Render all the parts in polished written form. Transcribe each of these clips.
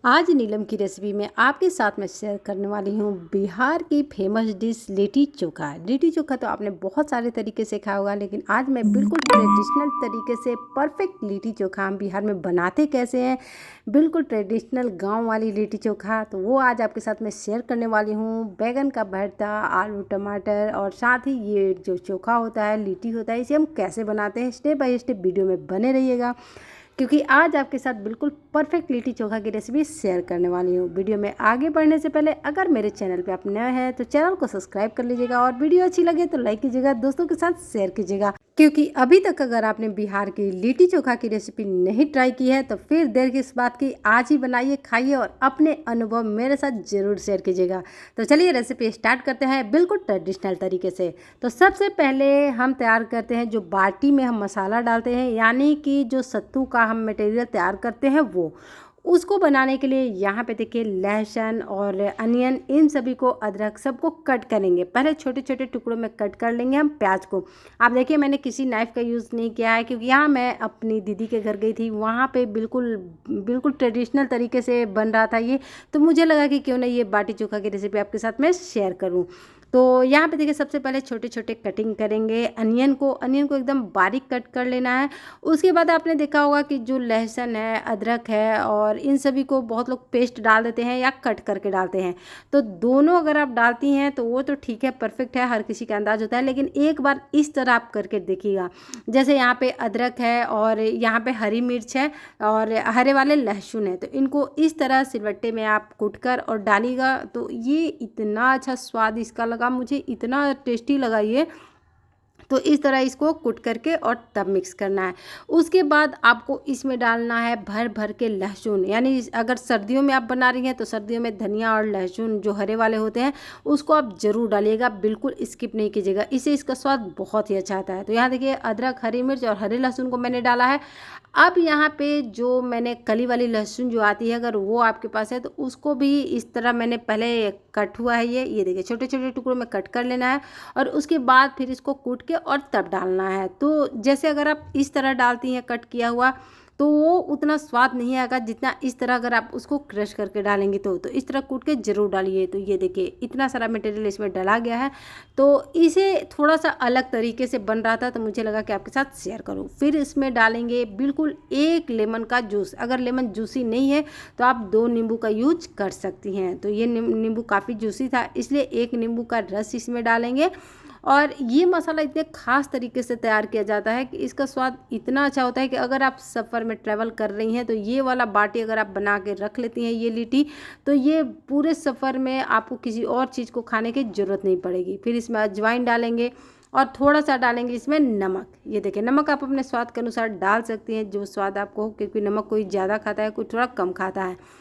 आज नीलम की रेसिपी में आपके साथ मैं शेयर करने वाली हूँ बिहार की फेमस डिश लिट्टी चोखा। लिट्टी चोखा तो आपने बहुत सारे तरीके से खाया होगा, लेकिन आज मैं बिल्कुल ट्रेडिशनल तरीके से परफेक्ट लिट्टी चोखा हम बिहार में बनाते कैसे हैं, बिल्कुल ट्रेडिशनल गांव वाली लिट्टी चोखा, तो वो आज आपके साथ मैं शेयर करने वाली हूँ। बैगन का भरता, आलू टमाटर और साथ ही ये जो चोखा होता है, लिट्टी होता है, इसे हम कैसे बनाते हैं स्टेप बाय स्टेप वीडियो में बने रहिएगा, क्योंकि आज आपके साथ बिल्कुल परफेक्ट लिट्टी चोखा की रेसिपी शेयर करने वाली हूँ। वीडियो में आगे बढ़ने से पहले अगर मेरे चैनल पे आप नए हैं तो चैनल को सब्सक्राइब कर लीजिएगा और वीडियो अच्छी लगे तो लाइक कीजिएगा, दोस्तों के साथ शेयर कीजिएगा, क्योंकि अभी तक अगर आपने बिहार की लिट्टी चोखा की रेसिपी नहीं ट्राई की है तो फिर देर किस बात की, आज ही बनाइए, खाइए और अपने अनुभव मेरे साथ ज़रूर शेयर कीजिएगा। तो चलिए रेसिपी स्टार्ट करते हैं बिल्कुल ट्रेडिशनल तरीके से। तो सबसे पहले हम तैयार करते हैं जो बाटी में हम मसाला डालते हैं, यानी कि जो सत्तू का हम मटेरियल तैयार करते हैं वो, उसको बनाने के लिए यहाँ पे देखिए लहसुन और अनियन, इन सभी को, अदरक, सबको कट करेंगे। पहले छोटे छोटे टुकड़ों में कट कर लेंगे हम प्याज को। आप देखिए मैंने किसी नाइफ़ का यूज़ नहीं किया है, क्योंकि यहाँ मैं अपनी दीदी के घर गई थी, वहाँ पे बिल्कुल बिल्कुल ट्रेडिशनल तरीके से बन रहा था ये, तो मुझे लगा कि क्यों ना ये बाटी चोखा की रेसिपी आपके साथ मैं शेयर करूँ। तो यहाँ पे देखिए सबसे पहले छोटे छोटे कटिंग करेंगे अनियन को एकदम बारीक कट कर लेना है। उसके बाद आपने देखा होगा कि जो लहसुन है, अदरक है और इन सभी को बहुत लोग पेस्ट डाल देते हैं या कट करके डालते हैं, तो दोनों अगर आप डालती हैं तो वो तो ठीक है, परफेक्ट है, हर किसी का अंदाज होता है, लेकिन एक बार इस तरह आप करके देखिएगा। जैसे यहाँ पे अदरक है और यहाँ पे हरी मिर्च है और हरे वाले लहसुन है, तो इनको इस तरह सिलबट्टे में आप कूट कर और डालिएगा, तो ये इतना अच्छा स्वाद इसका लगा मुझे, इतना टेस्टी लगा ये। तो इस तरह इसको कूट करके और तब मिक्स करना है। उसके बाद आपको इसमें डालना है भर भर के लहसुन, यानी अगर सर्दियों में आप बना रही हैं तो सर्दियों में धनिया और लहसुन जो हरे वाले होते हैं उसको आप ज़रूर डालिएगा, बिल्कुल स्किप नहीं कीजिएगा, इससे इसका स्वाद बहुत ही अच्छा आता है। तो यहाँ देखिए अदरक, हरी मिर्च और हरे लहसुन को मैंने डाला है। अब यहाँ पे जो मैंने कली वाली लहसुन जो आती है, अगर वो आपके पास है तो उसको भी इस तरह मैंने पहले कट हुआ है, ये देखिए छोटे छोटे टुकड़ों में कट कर लेना है और उसके बाद फिर इसको कूट के और तब डालना है। तो जैसे अगर आप इस तरह डालती हैं कट किया हुआ, तो वो उतना स्वाद नहीं आएगा जितना इस तरह अगर आप उसको क्रश करके डालेंगे तो इस तरह कूट के ज़रूर डालिए। तो ये देखिए इतना सारा मटेरियल इसमें डाला गया है, तो इसे थोड़ा सा अलग तरीके से बन रहा था तो मुझे लगा कि आपके साथ शेयर करूं। फिर इसमें डालेंगे बिल्कुल एक लेमन का जूस, अगर लेमन जूसी नहीं है तो आप 2 नींबू का यूज कर सकती हैं। तो ये नींबू काफ़ी जूसी था, इसलिए 1 नींबू का रस इसमें डालेंगे। और ये मसाला इतने ख़ास तरीके से तैयार किया जाता है कि इसका स्वाद इतना अच्छा होता है कि अगर आप सफ़र में ट्रैवल कर रही हैं तो ये वाला बाटी अगर आप बना के रख लेती हैं, ये लिट्टी, तो ये पूरे सफ़र में आपको किसी और चीज़ को खाने की ज़रूरत नहीं पड़ेगी। फिर इसमें अजवाइन डालेंगे और थोड़ा सा डालेंगे इसमें नमक। ये देखिए नमक आप अपने स्वाद के अनुसार डाल सकती हैं, जो स्वाद आपको हो, क्योंकि नमक कोई ज़्यादा खाता है, कोई थोड़ा कम खाता है।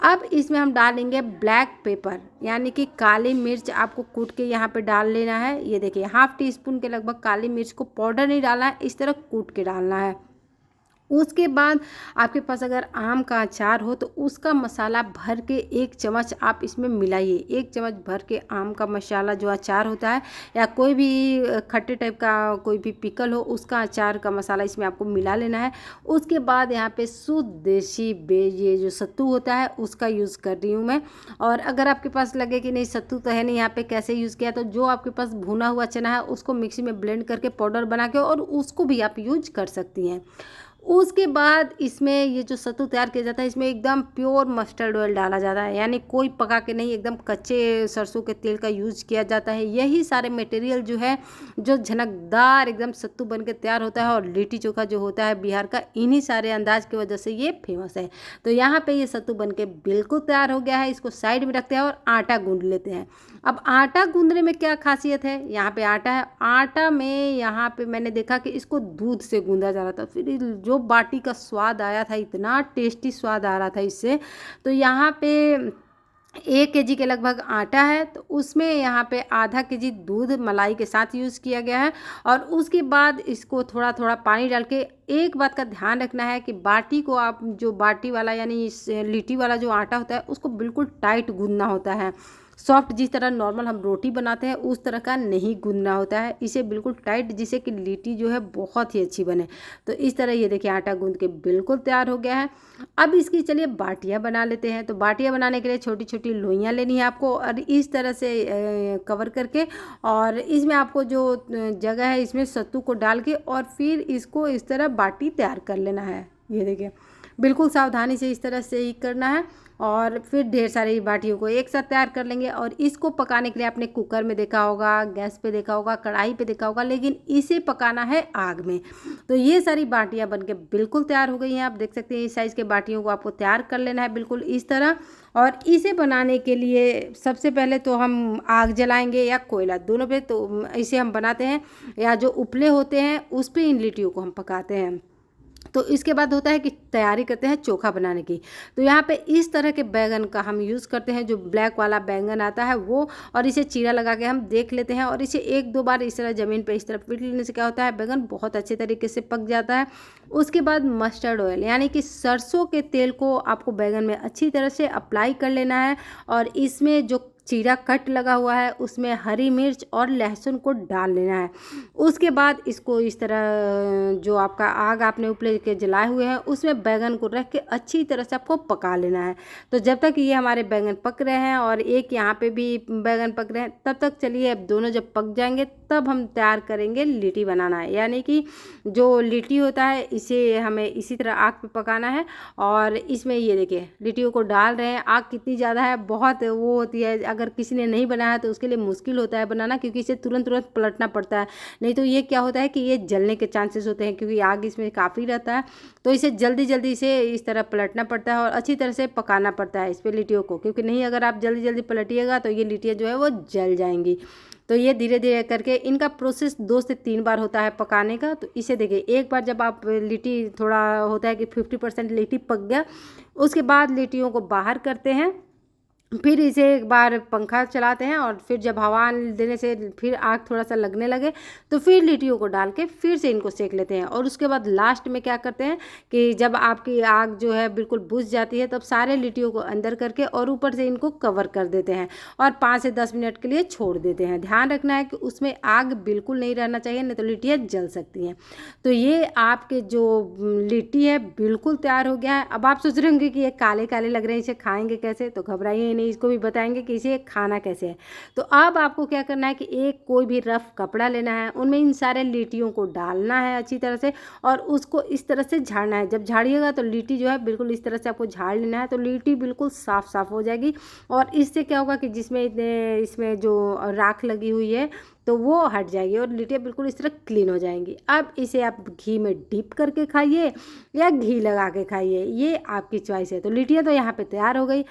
अब इसमें हम डालेंगे ब्लैक पेपर, यानी कि काली मिर्च आपको कूट के यहाँ पे डाल लेना है। ये देखिए हाफ टी स्पून के लगभग काली मिर्च को, पाउडर नहीं डालना है, इस तरह कूट के डालना है। उसके बाद आपके पास अगर आम का अचार हो तो उसका मसाला भर के 1 चम्मच आप इसमें मिलाइए। 1 चम्मच भर के आम का मसाला जो अचार होता है, या कोई भी खट्टे टाइप का कोई भी पिकल हो, उसका अचार का मसाला इसमें आपको मिला लेना है। उसके बाद यहाँ पे शुद्ध देसी ये जो सत्तू होता है उसका यूज़ कर रही हूँ मैं। और अगर आपके पास लगे कि नहीं सत्तू तो है नहीं यहाँ पे, कैसे यूज़ किया, तो जो आपके पास भुना हुआ चना है उसको मिक्सी में ब्लेंड करके पाउडर बना के और उसको भी आप यूज कर सकती हैं। उसके बाद इसमें ये जो सत्तू तैयार किया जाता है, इसमें एकदम प्योर मस्टर्ड ऑयल डाला जाता है, यानी कोई पका के नहीं, एकदम कच्चे सरसों के तेल का यूज़ किया जाता है। यही सारे मटेरियल जो है, जो झनकदार एकदम सत्तू बन के तैयार होता है और लिट्टी चोखा जो होता है बिहार का, इन्हीं सारे अंदाज की वजह से ये फेमस है। तो यहाँ पे ये सत्तू बन के बिल्कुल तैयार हो गया है, इसको साइड में रखते हैं और आटा गूँध लेते हैं। अब आटा गूँधने में क्या खासियत है, यहाँ पे आटा है, आटा में यहाँ पे मैंने देखा कि इसको दूध से गूँधा जा रहा था, फिर जो बाटी का स्वाद आया था, इतना टेस्टी स्वाद आ रहा था इससे। तो यहाँ पे 1 केजी के लगभग आटा है, तो उसमें यहाँ पे आधा केजी दूध मलाई के साथ यूज़ किया गया है। और उसके बाद इसको थोड़ा थोड़ा पानी डाल के, एक बात का ध्यान रखना है कि बाटी को आप जो बाटी वाला यानी लिट्टी वाला जो आटा होता है उसको बिल्कुल टाइट गूंदना होता है, सॉफ्ट जिस तरह नॉर्मल हम रोटी बनाते हैं उस तरह का नहीं गूंदना होता है, इसे बिल्कुल टाइट जिससे कि लिट्टी जो है बहुत ही अच्छी बने। तो इस तरह ये देखिए आटा गूंद के बिल्कुल तैयार हो गया है। अब इसकी चलिए बाटियाँ बना लेते हैं। तो बाटियाँ बनाने के लिए छोटी छोटी लोइयाँ लेनी है आपको और इस तरह से कवर करके, और इसमें आपको जो जगह है इसमें सत्तू को डाल के और फिर इसको इस तरह बाटी तैयार कर लेना है। ये देखिए बिल्कुल सावधानी से इस तरह से ही करना है और फिर ढेर सारी बाटियों को एक साथ तैयार कर लेंगे। और इसको पकाने के लिए आपने कुकर में देखा होगा, गैस पे देखा होगा, कढ़ाई पे देखा होगा, लेकिन इसे पकाना है आग में। तो ये सारी बाटियां बनके बिल्कुल तैयार हो गई हैं। आप देख सकते हैं इस साइज़ के बाटियों को आपको तैयार कर लेना है बिल्कुल इस तरह। और इसे बनाने के लिए सबसे पहले तो हम आग जलाएंगे या कोयला, दोनों पे। तो इसे हम बनाते हैं या जो उपले होते हैं उस पे इन लिट्टियों को हम पकाते हैं। तो इसके बाद होता है कि तैयारी करते हैं चोखा बनाने की। तो यहाँ पे इस तरह के बैंगन का हम यूज़ करते हैं, जो ब्लैक वाला बैंगन आता है वो, और इसे चीरा लगा के हम देख लेते हैं और इसे एक दो बार इस तरह ज़मीन पे इस तरह पीट लेने से क्या होता है, बैंगन बहुत अच्छे तरीके से पक जाता है। उसके बाद मस्टर्ड ऑयल यानी कि सरसों के तेल को आपको बैंगन में अच्छी तरह से अप्लाई कर लेना है और इसमें जो चीरा कट लगा हुआ है उसमें हरी मिर्च और लहसुन को डाल लेना है। उसके बाद इसको इस तरह जो आपका आग आपने उपले के जलाए हुए हैं उसमें बैंगन को रख के अच्छी तरह से आपको पका लेना है। तो जब तक ये हमारे बैंगन पक रहे हैं और एक यहाँ पे भी बैंगन पक रहे हैं तब तक चलिए, अब दोनों जब पक जाएंगे तब हम तैयार करेंगे लिट्टी बनाना है। यानी कि जो लिट्टी होता है इसे हमें इसी तरह आग पे पकाना है। और इसमें ये देखिए लिट्टियों को डाल रहे हैं, आग कितनी ज़्यादा है, बहुत वो होती है, अगर किसी ने नहीं बनाया तो उसके लिए मुश्किल होता है बनाना, क्योंकि इसे तुरंत तुरंत पलटना पड़ता है, नहीं तो ये क्या होता है कि ये जलने के चांसेस होते हैं, क्योंकि आग इसमें काफ़ी रहता है। तो इसे जल्दी जल्दी इसे इस तरह पलटना पड़ता है और अच्छी तरह से पकाना पड़ता है इस पर लिट्टियों को, क्योंकि नहीं अगर आप जल्दी जल्दी पलटिएगा तो ये लिट्टियाँ जो है वो जल जाएंगी। तो ये धीरे धीरे करके इनका प्रोसेस 2 से 3 बार होता है पकाने का। तो इसे देखिए एक बार जब आप लिट्टी थोड़ा होता है कि 50% लिट्टी पक गया, उसके बाद लिट्टियों को बाहर करते हैं, फिर इसे एक बार पंखा चलाते हैं और फिर जब हवा देने से फिर आग थोड़ा सा लगने लगे तो फिर लिट्टियों को डाल के फिर से इनको सेक लेते हैं। और उसके बाद लास्ट में क्या करते हैं कि जब आपकी आग जो है बिल्कुल बुझ जाती है तब सारे लिट्टियों को अंदर करके और ऊपर से इनको कवर कर देते हैं और 5 से 10 मिनट के लिए छोड़ देते हैं। ध्यान रखना है कि उसमें आग बिल्कुल नहीं रहना चाहिए, नहीं तो लिट्टियाँ जल सकती हैं। तो ये आपके जो लिट्टी है बिल्कुल तैयार हो गया है। अब आप सोच रहे होंगे कि ये काले काले लग रहे हैं, इसे खाएंगे कैसे, तो घबराइए नहीं, इसको भी बताएंगे कि इसे खाना कैसे है। तो अब आपको क्या करना है कि एक कोई भी रफ कपड़ा लेना है, उनमें इन सारे लिट्टियों को डालना है अच्छी तरह से और उसको इस तरह से झाड़ना है। जब झाड़िएगा तो लिट्टी जो है बिल्कुल इस तरह से आपको झाड़ लेना है, तो लिट्टी बिल्कुल साफ साफ हो जाएगी। और इससे क्या होगा कि जिसमें इसमें जो राख लगी हुई है तो वो हट जाएगी और लिट्टियाँ बिल्कुल इस तरह क्लीन हो जाएंगी। अब इसे आप घी में डीप करके खाइए या घी लगा के खाइए, ये आपकी चॉइस है। तो लिट्टियाँ तो यहाँ पे तैयार हो गई।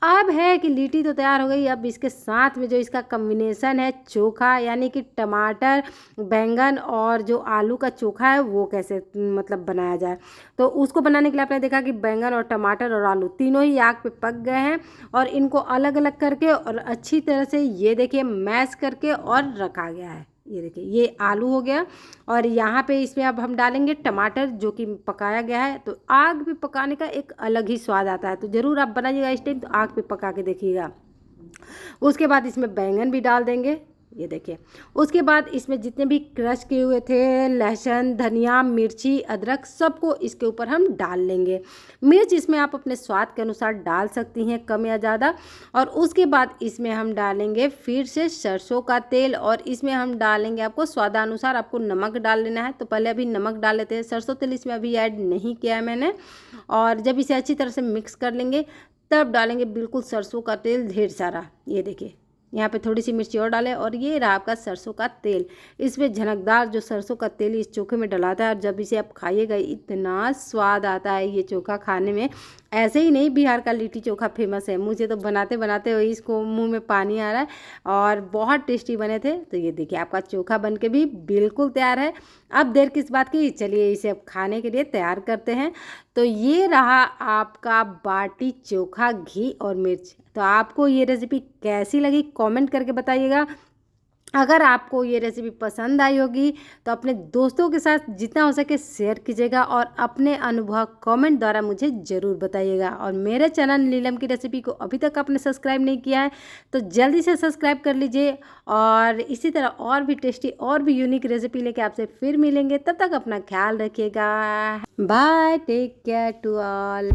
अब है कि लिट्टी तो तैयार हो गई, अब इसके साथ में जो इसका कॉम्बिनेशन है चोखा, यानी कि टमाटर, बैंगन और जो आलू का चोखा है वो कैसे मतलब बनाया जाए। तो उसको बनाने के लिए आपने देखा कि बैंगन और टमाटर और आलू तीनों ही आग पे पक गए हैं और इनको अलग अलग करके और अच्छी तरह से ये देखिए मैश करके और रखा गया है। ये देखिए ये आलू हो गया और यहाँ पे इसमें अब हम डालेंगे टमाटर जो कि पकाया गया है। तो आग पे पकाने का एक अलग ही स्वाद आता है, तो ज़रूर आप बनाइएगा इस टाइम, तो आग पे पका के देखिएगा। उसके बाद इसमें बैंगन भी डाल देंगे, ये देखिए। उसके बाद इसमें जितने भी क्रश किए हुए थे लहसुन, धनिया, मिर्ची, अदरक, सबको इसके ऊपर हम डाल लेंगे। मिर्च इसमें आप अपने स्वाद के अनुसार डाल सकती हैं, कम या ज़्यादा। और उसके बाद इसमें हम डालेंगे फिर से सरसों का तेल और इसमें हम डालेंगे आपको स्वादानुसार, आपको नमक डाल लेना है। तो पहले अभी नमक डाल लेते हैं, सरसों तेल इसमें अभी ऐड नहीं किया है मैंने। और जब इसे अच्छी तरह से मिक्स कर लेंगे तब डालेंगे बिल्कुल सरसों का तेल ढेर सारा। ये देखिए यहाँ पे थोड़ी सी मिर्ची और डालें और ये रहा आपका सरसों का तेल। इसमें झनकदार जो सरसों का तेल इस चोखे में डलाता है और जब इसे आप खाइएगा इतना स्वाद आता है ये चोखा खाने में। ऐसे ही नहीं, बिहार का लिट्टी चोखा फेमस है, मुझे तो बनाते बनाते इसको मुंह में पानी आ रहा है और बहुत टेस्टी बने थे। तो ये देखिए आपका चोखा बन के भी बिल्कुल तैयार है। अब देर किस बात की, चलिए इसे अब खाने के लिए तैयार करते हैं। तो ये रहा आपका बाटी चोखा घी और मिर्च। तो आपको ये रेसिपी कैसी लगी कमेंट करके बताइएगा। अगर आपको ये रेसिपी पसंद आई होगी तो अपने दोस्तों के साथ जितना हो सके शेयर कीजिएगा और अपने अनुभव कमेंट द्वारा मुझे ज़रूर बताइएगा। और मेरे चैनल नीलम की रेसिपी को अभी तक आपने सब्सक्राइब नहीं किया है तो जल्दी से सब्सक्राइब कर लीजिए। और इसी तरह और भी टेस्टी और भी यूनिक रेसिपी लेके आपसे फिर मिलेंगे। तब तक अपना ख्याल रखिएगा। Bye, take care to all.